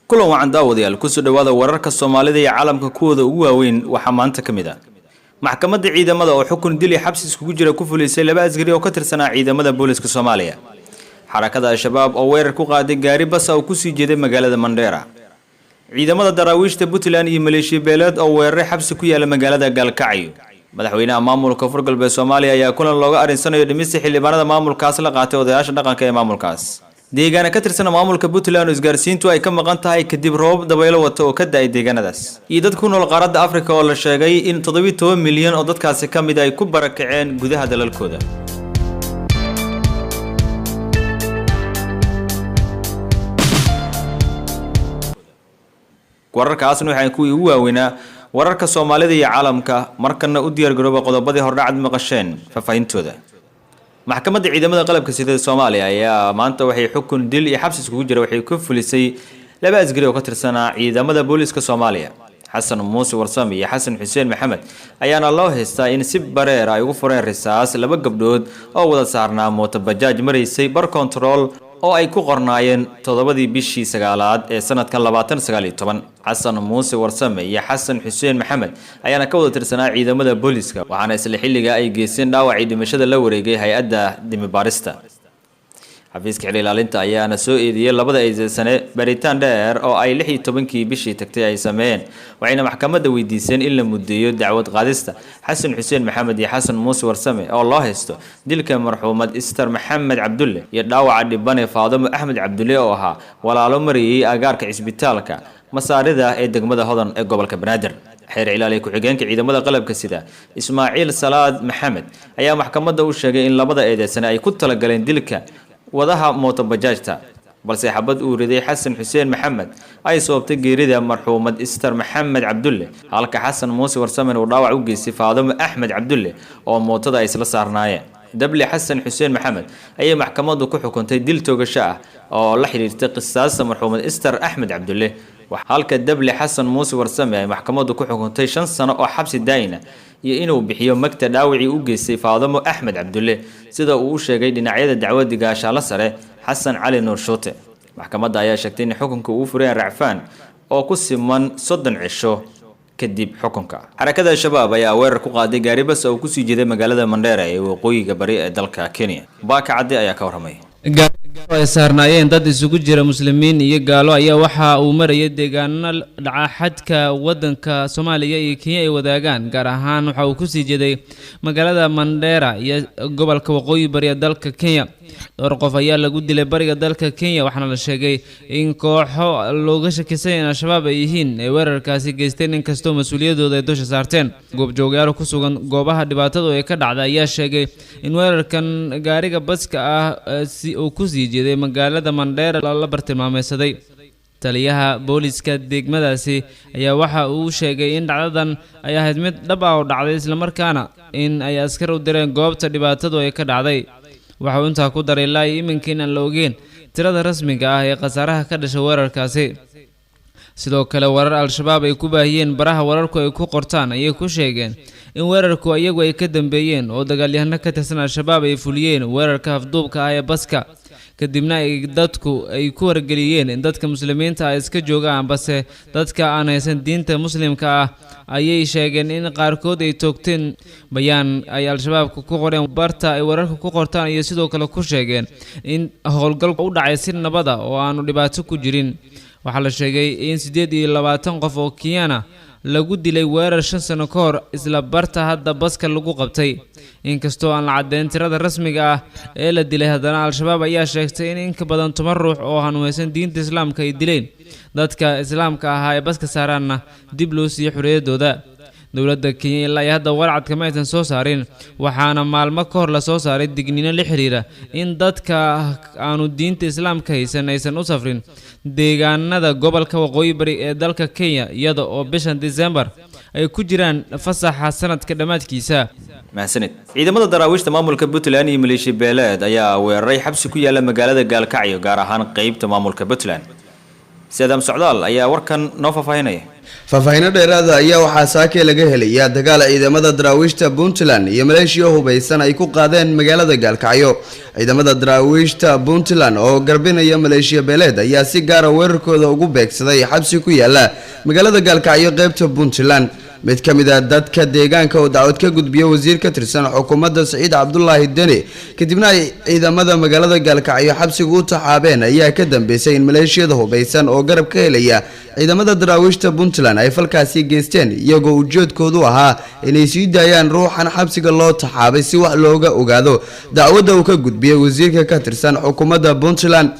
kulan wacan daawadayaal ku soo dhawaada wararka Soomaalida iyo caalamka kuwooda ugu waaweyn waxa maanta kamid ah maxkamadda ciidamada oo xukun dil iyo xabsi iskugu jira ku fulisay laba askari oo ka tirsanaa ciidamada booliska Soomaaliya xarakada shabaab oo weerar ku qaaday gaari bas oo ku sii jeeday magaalada Mandheera ciidamada daraawiishta Puntland iyo Maleeshiya beeleed oo weeraray xabsi ku yaala magaalada Galkacyo madaxweynaha maamulka Koonfur Galbeed Soomaaliya ayaa kulan looga arinsanayo dhimista xildhibaanada maamulkaas la qaatay odayaasha dhaqanka ee maamulkaas deegaana ka tirsan maamulka Puntland isgaarsiintu ay ka maqan tahay kadib roob dabaylo wato oo ka daay deegaanadaas iyo dad ku nool qaaradda Afrika oo la sheegay in 17 milyan oo dadkaasi kamid ay ku barakaceen gudaha dalalkooda wararkaasna waxaan ku ugu waaweynaa wararka Soomaalida iyo caalamka markana u diyaar garooba qodobadii hordhacad maqasheen faahfaahintooda maxkamadda ciidamada qalabka sida Soomaaliya ayaa maanta waxay xukun dil iyo xabsi iskugu jira waxay ku fulisay laba askari oo ka tirsanaa ciidamada booliska Soomaaliya Xasan Muuse Warsame iyo Xasan Xuseen Maxamed ayaana loo haystaa in si bareer ay ugu fureen risaas laba gabdhood oo wada saarnaa mooto bajaaj mareysay bar control oo ay ku qornaayeen 7 bishii 9aad ee sanadkan 2019 Xasan Muuse Warsame iyo Xasan Xuseen Maxamed ayaana ka wada tirsanaa ciidamada booliska waxaana isla xilliga ay geysteen dhaawac dhimashada la wareegay hay'adda dimibaarista xafiiska xiriir ilaalinta ayaana soo eediyay labada eedeysane baritaan dheer oo ay 16kii bishii tagtay ay sameeyeen waxayna maxkamadda weydiiseen in la mudeeyo dacwad qaadista Xasan Xuseen Maxamed iyo Xasan Muuse Warsame oo loo haysto dilka marxuumad Istar Maxamed Cabdulle iyo dhaawaca dhibane Faadimo Axmed Cabdulle oo ahaa walaalo mariyay agaarka isbitaalka masaarida ee degmada Hodan ee gobolka Banaadir xeer ilaaliye ku xigeenka ciidamada qalabka sida Ismaaciil Salaad Maxamed ayaa maxkamadda u sheegay in labada eedeysane ay ku tala galeen dilka wadaha mooto bajaajta balse xabad uu riday Xasan Xuseen Maxamed ay sababtay geerida marxuumad Istar Maxamed Cabdulle halka Xasan Muuse Warsame uu dhaawac u geystay Faadimo Axmed Cabdulle oo mootada ay isla saarnaayeen dabli Xasan Xuseen Maxamed ayay maxkamaddu ku xukuntay dil toogasho ah oo la xiriirtay qisaasta marxuumad Istar Axmed Cabdulle halka dabli Xasan Muuse Warsame ay maxkamaddu ku xukuntay 5 sano oo xabsi daayina iyo inuu bixiyo magta dhaawacii u geystay Faadimo Axmed Cabdulle sida uu u sheegay dhinacyada dacwadda gaashaala sare Xasan Cali Nuur Shoote maxkamadda ayaa sheegtay in xukunka uu furay racfaan oo ku siman 30 cisho kadib xukunka xarakada shabaab ayaa weerar ku qaaday gaari bas oo ku sii jeeday magaalada Mandheera ee waqooyiga bari ee dalka Kenya baaka cadde ayaa ka warramay ay saarnaayeen dad isugu jira muslimiin iyo gaalo ayaa waxa uu marayay deegaano dhaca xadka wadanka Soomaaliya iyo Kenya ay wadaagaan gaar ahaan waxa uu ku sii jeeday magaalada Mandheera iyo gobolka waqooyi bari ee dalka Kenya dhowr qof ayaa lagu dilay bariga dalka Kenya waxaana la sheegay in kooxo looga shakisan in shabaab ay yihiin ay weerarkaasi geysteen in kastoo mas'uuliyadooda ay dusha saarteen goobjoogayaal ku sugan goobaha dhibaatada ee ka dhacday ayaa sheegay in weerarkan gaariga baska ah si uu ku sii jeeday magaalada Mandheera la bartilmaameedsaday taliyaha booliska degmadaasi ayaa waxa uu sheegay in dhacdadan ay ahayd mid dhab ah oo dhacday isla markaana in ay askar u direen goobta dhibaatadu ay ka dhacday waxa uu intaa ku daray ilaa iminkiina la ogeyn tirada rasmiga ah ee khasaaraha ka dhashay weerarkaasi sidoo kale warar al-shabaab ay ku baahiyeen baraha wararku ay ku qortaan ayay ku sheegeen in weerarku iyagu ay ka dambeeyeen oo dagaalyahano ka tirsan al-shabaab ay fuliyeen weerarka afduubka ah ee baska kadibna ay dadku ay ku wargeliyeen in dadka muslimiinta ay iska joogaan balse dadka aan haysan diinta muslimka ah ayay sheegeen in qaarkood ay toogteen bayaan ay al-shabaab ku qoreen barta ay wararka ku qortaan iyo sidoo kale ku sheegeen in howlgalku u dhacay si nabad ah oo aanu dhibaato ku jirin waxaa la sheegay in 28 qof oo Kenya lagu dilay weerar 5 sano ka hor isla barta hadda baska lagu qabtay inkastoo aan la cadeyn tirada rasmiga ah ee la dilay haddana al-shabaab ayaa sheegtay in ka badan 10 ruux oo hanuunsan diinta islaamka ay dileen dadka islaamka ah ee baska saarana dib loo siiyay xorriyadooda dowladda Kenya ilaa hadda warcad kama aysan soo saarin waxaana maalmo ka hor la soo saaray digniino la xiriira in dadka aanu diinta islaamka haysan aysan u safrin deegaanada gobolka waqooyi bari ee dalka Kenya iyada oo bishan December ay ku jiraan fasaxa sanadka dhamaadkiisa mahadsanid ciidamada daraawiishta maamulka Puntland iyo Maleeshiya beeleed ayaa weeraray xabsi ku yaala magaalada Galkacyo gaar ahaan qaybta maamulka Puntland Saadam Socdaal ayaa warkan noo faahfaahinaya. faahfaahinno dheeraada ayaa waxaa saake laga helayaa dagaal ciidamada daraawiishta Puntland iyo maleeshiya hubeysan ay ku qaadeen magaalada Gaalkacyo. ciidamada daraawiishta Puntland oo garbinaya maleeshiya beeleed ayaa si gaar ah weerarkooda ugu beegsaday xabsi ku yaala magaalada Gaalkacyo qaybta Puntland. mid ka mid ah dadka deegaanka oo dacwad ka gudbiya wasiir ka tirsan xukuumadda Saciid Cabdullaahi Deni kadibna ay ciidamada magaalada Gaalkacyo xabsiga u taxaabeen ayaa ka dambeysay in maleeshiyada hubeysan oo garab ka helaya ciidamada daraawiishta Puntland ay falkaasi geysteen iyagoo ujeedkoodu ahaa inay sii daayaan ruuxan xabsiga loo taxaabay si wax looga ogaado dacwadda uu ka gudbiyay wasiirka ka tirsan xukuumadda Puntland.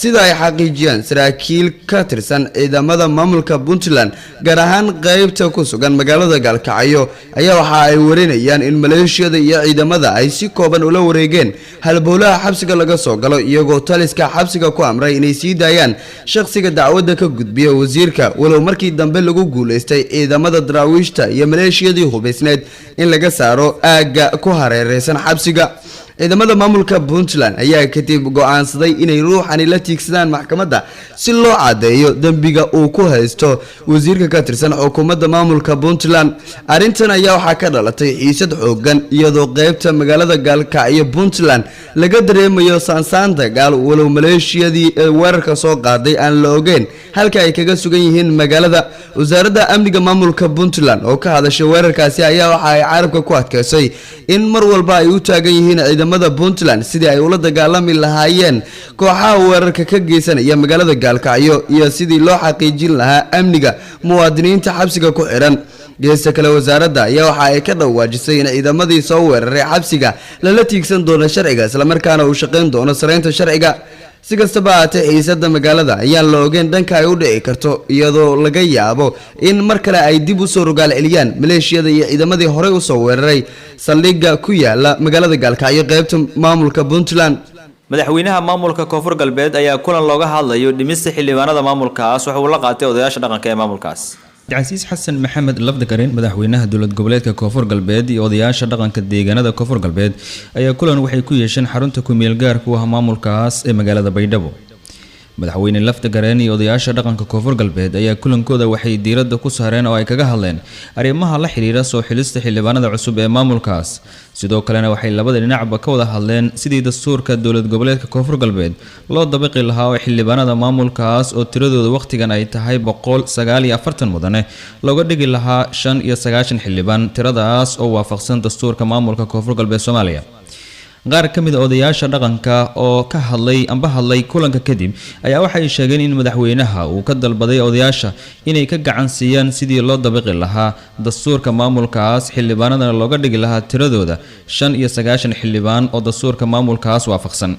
sida ay xaqiijiyeen saraakiil ka tirsan ciidamada maamulka Puntland gaar ahaan qaybta ku sugan magaalada Gaalkacyo ayaa waxa ay warinayaan in maleeshiyada iyo ciidamada ay si kooban ula wareegeen halbowlaha xabsiga laga soo galo iyagoo taliska xabsiga ku amray inay sii daayaan shakhsiga dacwadda ka gudbiya wasiirka walow markii dambe lagu guuleystay ciidamada daraawiishta iyo maleeshiyadii hubeysneed in laga saaro aaga ku hareereysan xabsiga. ciidamada maamulka Puntland ayaa kadib go'aansaday inay ruuxani la tiigsadaan maxkamadda si loo cadeeyo dambiga uu ku haysto wasiirka ka tirsan xukuumadda maamulka Puntland. arrintan ayaa waxaa ka dhalatay xiisad xooggan iyadoo qaybta magaalada Gaalkacyo Puntland laga dareemayo saansaan dagaal walow maleeshiyadii weerarka soo qaaday aan la ogeyn halka ay kaga sugan yihiin magaalada. wasaaradda amniga maamulka Puntland oo ka hadashay weerarkaasi ayaa waxa ay carabka ku adkeysay in mar walba ay u taagan yihiin ciidamada Puntland sidii ay ula dagaalami lahaayeen kooxaha weerarka ka geysanaya magaalada Gaalkacyo iyo sidii loo xaqiijin lahaa amniga muwaadiniinta xabsiga ku xiran. geesta kale wasaaradda ayaa waxa ay ka dhawaajisay in ciidamadii soo weeraray xabsiga lala tiigsan doono sharciga isla markaana uu shaqeyn doono sareynta sharciga. si kastaba ahaatee xiisadda magaalada ayaan la ogeyn dhanka ay u dhici karto iyadoo laga yaabo in mar kale ay dib u soo rogaal celiyaan maleeshiyada iyo ciidamadii horey u soo weeraray saldhigga ku yaala magaalada Gaalkacyo qaybta maamulka Puntland. madaxweynaha maamulka Koonfur Galbeed ayaa kulan looga hadlayo dhimista xildhibaanada maamulkaas waxa uu la qaatay odayaasha dhaqanka ee maamulkaas. Cabdicasiis Xasan Maxamed Lafdagarin madaxweynaha dowlad goboleedka Koonfur Galbeed iyo odayaasha dhaqanka deegaanada Koonfur Galbeed ayaa kulan waxay ku yeesheen xarunta ku meel gaarka ah maamulkaas ee magaalada Baydhabo. madaxweyne Lafdagarin iyo odayaasha dhaqanka Koonfur Galbeed ayaa kulankooda waxay diiradda ku saareen oo ay kaga hadleen arrimaha la xiriira soo xilista xildhibaanada cusub ee maamulkaas. sidoo kalena waxay labada dhinacba ka wada hadleen sidii dastuurka dowlad goboleedka Koonfur Galbeed loo dabaqi lahaa oo xildhibaanada maamulkaas oo tiradooda waqtigan ay tahay 149 mudane looga dhigi lahaa 95 xildhibaan tiradaas oo waafaqsan dastuurka maamulka Koonfur Galbeed Soomaaliya. qaar ka mid ah odayaasha dhaqanka oo ka hadlay kulanka kadib ayaa waxay sheegeen in madaxweynaha uu ka dalbaday odayaasha inay ka gacan siiyaan sidii loo dabaqi lahaa dastuurka maamulkaas xildhibaanadana looga dhigi lahaa tiradooda 95 xildhibaan oo dastuurka maamulkaas waafaqsan.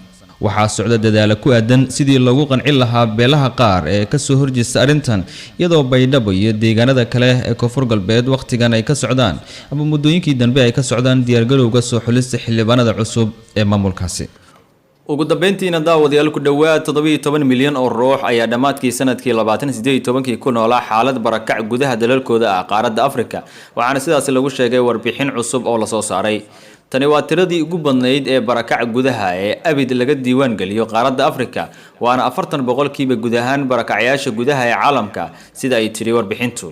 waxaa socda dadaalo ku aadan sidii loogu qancin lahaa beelaha qaar ee ka soo horjeesta arrintan iyadoo Baydhabo iyo deegaanada kale ee Koonfur Galbeed waqtigan ay ka socdaan ama muddooyinkii dambe ay ka socdaan diyaargarowga soo xulista xildhibaanada cusub ee maamulkaasi. ugu dambeyntiina daawadayaal ku dhawaad 17 milyan oo ruux ayaa dhamaadkii sanadkii 2018 ku noolaa xaalad barakac gudaha dalalkooda ah qaaradda Afrika waxaana sidaas lagu sheegay warbixin cusub oo la soo saaray. tani waa tiradii ugu badnayd ee barakac gudaha ee abid laga diiwaan geliyo qaaradda Afrika waana 40% guud ahaan barakacyaasha gudaha ee caalamka sida ay tiri warbixintu.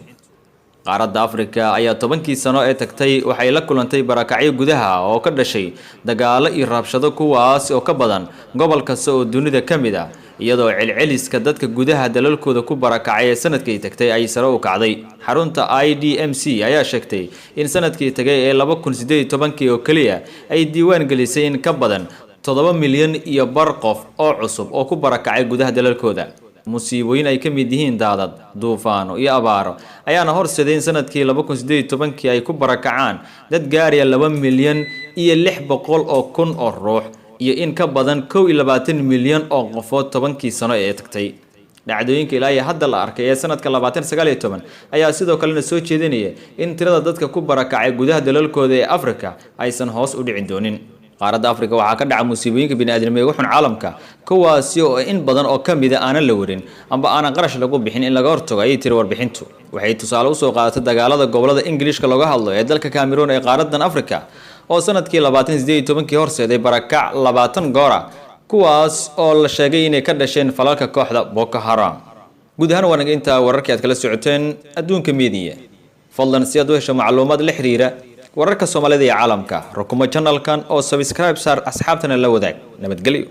qaaradda Afrika ayaa 10kii sano ee tagtay waxay la kulantay barakacyo gudaha oo ka dhashay dagaalo iyo rabshado kuwaas oo ka badan gobol kasta oo dunida ka mid ah iyadoo celceliska dadka gudaha dalalkooda ku barakacay sanadkii tagtay ay sare u kacday. xarunta IDMC ayaa sheegtay in sanadkii tagay ee 2018 oo kaliya ay diiwaan gelisay in ka badan 7 milyan iyo bar qof oo cusub oo ku barakacay gudaha dalalkooda. musiibooyin ay ka mid yihiin daadad, duufaano iyo abaaro ayaana horseeday in sanadkii 2018 ay ku barakacaan dad gaaraya 2 milyan iyo 600 oo kun oo ruux iyo in ka badan 21 milyan oo qofood 10kii sano ee tagtay. dhacdooyinka ilaa hadda la arkay ee sanadka 2019 ayaa sidoo kale soo jeedinaya in tirada dadka ku barakacay gudaha dalalkooda ee Afrika aysan hoos u dhicin doonin. qaaradda Afrika waxaa ka dhaca musiibooyinka bini'aadamnimo ee waxun caalamka kuwaasi oo in badan oo kamid ah aan la warin amba aan qarash lagu bixin in laga hortago ay tiri warbixintu. waxay tusaale u soo qaadatay dagaalada gobolada Ingiriiska looga hadlo ee dalka Cameroon ee qaaraddan Afrika oo sanadkii 2018 horseeday barakac 20 goor ah kuwaas oo la sheegay inay ka dhasheen falalka kooxda Boko Haram. guud ahaan waa naga intaa wararkii aad kala socoteen adduunka media fadlan si aad u hesho macluumaad la xiriira wararka Soomaalida iyo caalamka rukumo channelkan oo subscribe saar asxaabtana la wadaag nabadgelyo